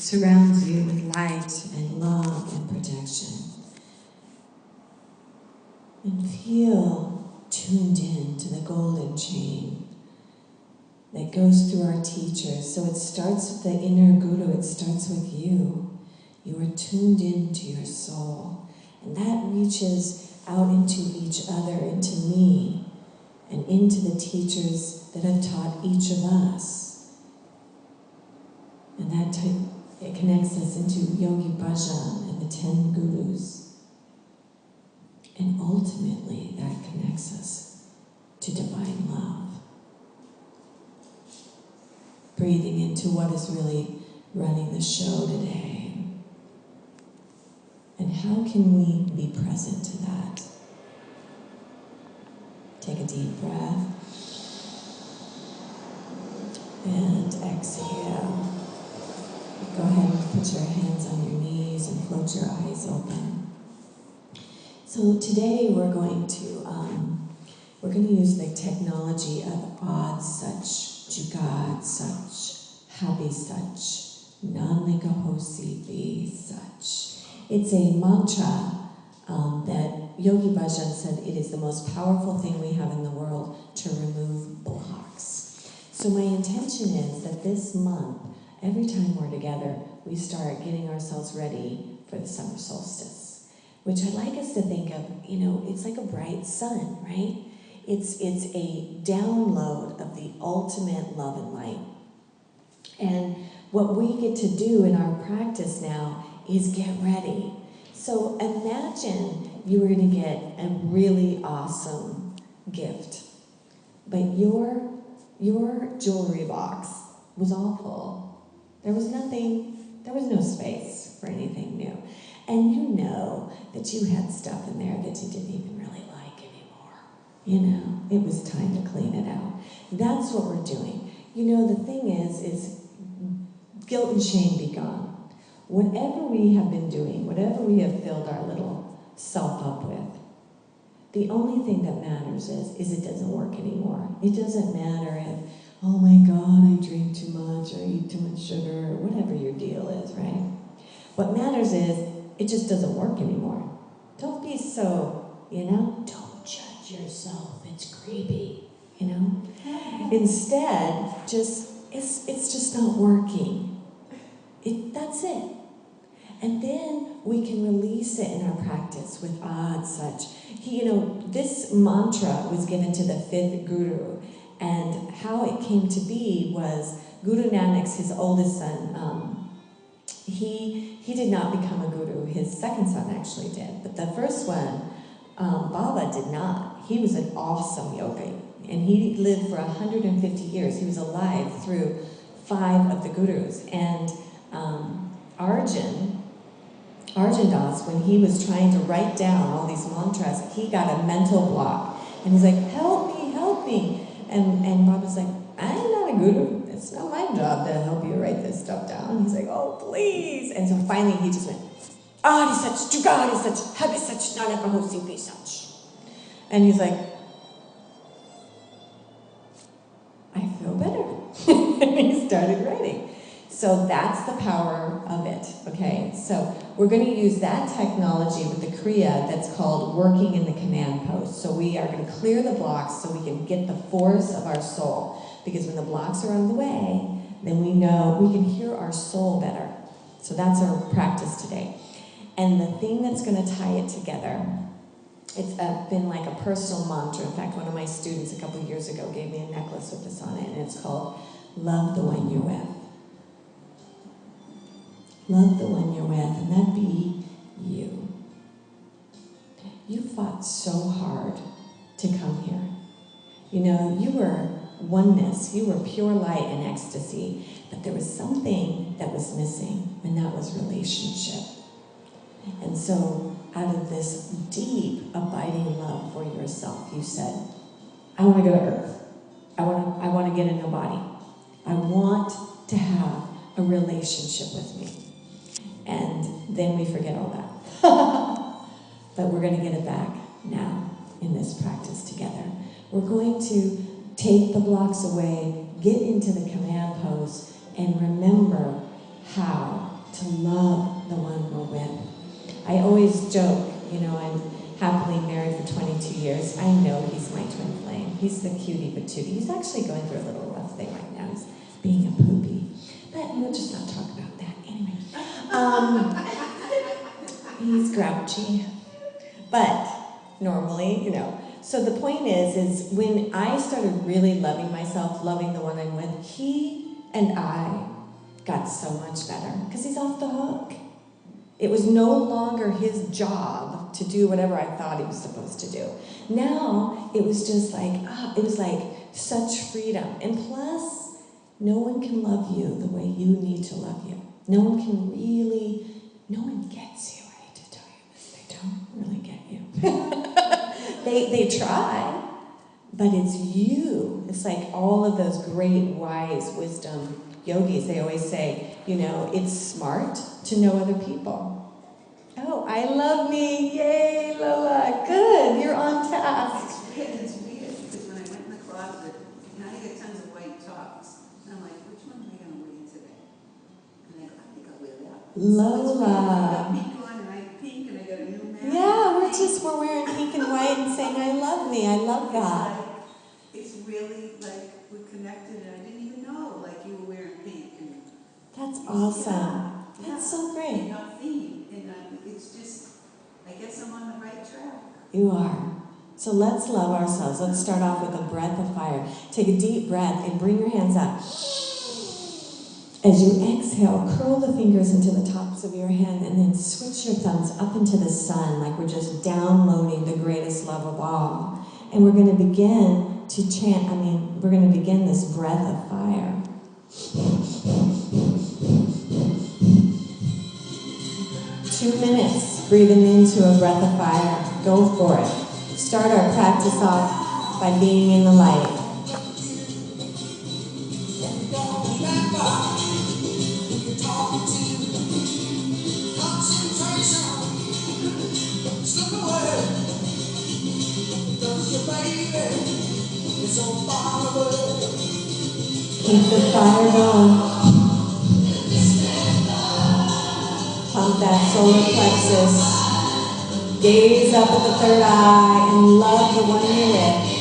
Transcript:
surrounds you with light and love and protection. And feel tuned in to the golden chain that goes through our teachers. So it starts with the inner guru, it starts with you. You are tuned into your soul. And that reaches out into each other, into me, and into the teachers that have taught each of us. And that it connects us into Yogi Bhajan and the 10 gurus. And ultimately, that connects us to divine love. Breathing into what is really running the show today. And how can we be present to that? Take a deep breath. And exhale. Go ahead and put your hands on your knees and float your eyes open. So today we're going to use the technology of Ad Sach, Jugad Sach, Happy Sach, Nanlikahosi Be Sach. It's a mantra that Yogi Bhajan said it is the most powerful thing we have in the world to remove blocks. So my intention is that this month, every time we're together, we start getting ourselves ready for the summer solstice, which I'd like us to think of, it's like a bright sun, right? It's a download of the ultimate love and light. And what we get to do in our practice now is get ready. So imagine you were going to get a really awesome gift, but your jewelry box was all full. There was no space for anything new. And you know that you had stuff in there that you didn't even really like anymore. It was time to clean it out. That's what we're doing. The thing is guilt and shame be gone. Whatever we have been doing, whatever we have filled our little self up with, the only thing that matters is it doesn't work anymore. It doesn't matter if, oh my God, I drink too much or eat too much sugar or whatever your deal is, right? What matters is it just doesn't work anymore. Don't be so, don't judge yourself. It's creepy, Instead, it's just not working. That's it. And then we can release it in our practice with Ad Sach. This mantra was given to the 5th guru, and how it came to be was Guru Nanak's, his oldest son, he did not become a guru. His second son actually did, but the first one, Baba did not. He was an awesome yogi, and he lived for 150 years. He was alive through 5 of the gurus, and Arjan Das, when he was trying to write down all these mantras, he got a mental block. And he's like, help me. And Baba's like, I'm not a guru. It's not my job to help you write this stuff down. He's like, oh, please. And so finally he just went, Adi Sach, Jugadi Sach, Happy Sach, Nanakahosi Be Sach. And he's like, I feel better. And he started writing. So that's the power of it, okay? So we're going to use that technology with the Kriya that's called working in the command post. So we are going to clear the blocks so we can get the force of our soul. Because when the blocks are out of the way, then we know we can hear our soul better. So that's our practice today. And the thing that's going to tie it together, it's been like a personal mantra. In fact, one of my students a couple of years ago gave me a necklace with this on it, and it's called Love the One You're With. Love the one you're with, and that be you. You fought so hard to come here. You were oneness, you were pure light and ecstasy, but there was something that was missing, and that was relationship. And so, out of this deep, abiding love for yourself, you said, I want to go to Earth. I want to get in a body. I want to have a relationship with me. And then we forget all that. But we're going to get it back now in this practice together. We're going to take the blocks away, get into the command post, and remember how to love the one we're with. I always joke, I'm happily married for 22 years. I know he's my twin flame. He's the cutie patootie. He's actually going through a little rough thing right now. He's being a poopy. But we'll just not talk about that anyway. He's grouchy. But normally, So the point is when I started really loving myself, loving the one I'm with, he and I got so much better because he's off the hook. It was no longer his job to do whatever I thought he was supposed to do. Now, it was just it was like such freedom. And plus, no one can love you the way you need to love you. No one gets you. I hate to tell you this, they don't really get you. They try, but it's you. It's like all of those great, wise, wisdom yogis, they always say, it's smart to know other people. Oh, I love me. Yay, Lola. Good, you're on task. It's weird because when I went in the closet, now I get tons of white tops. And I'm like, which one am I going to wear today? And I go, I think I'll wear that. Lola. I got pink on and I have pink and I got a new mask. Yeah, we're wearing pink and white and saying, I love me. I love that. It's really like we're connected and I didn't even know like you were wearing pink. And that's awesome. Yeah. That's so great. And your theme. And it's just, I guess I'm on the right track. You are. So let's love ourselves. Let's start off with a breath of fire. Take a deep breath and bring your hands up. As you exhale, curl the fingers into the tops of your hand and then switch your thumbs up into the sun like we're just downloading the greatest love of all. And we're going to begin to chant, we're going to begin this breath of fire. 2 minutes breathing into a breath of fire. Go for it. Start our practice off by being in the light. Keep the fire going. Pump that solar plexus. Gaze up at the third eye and love the one you're with.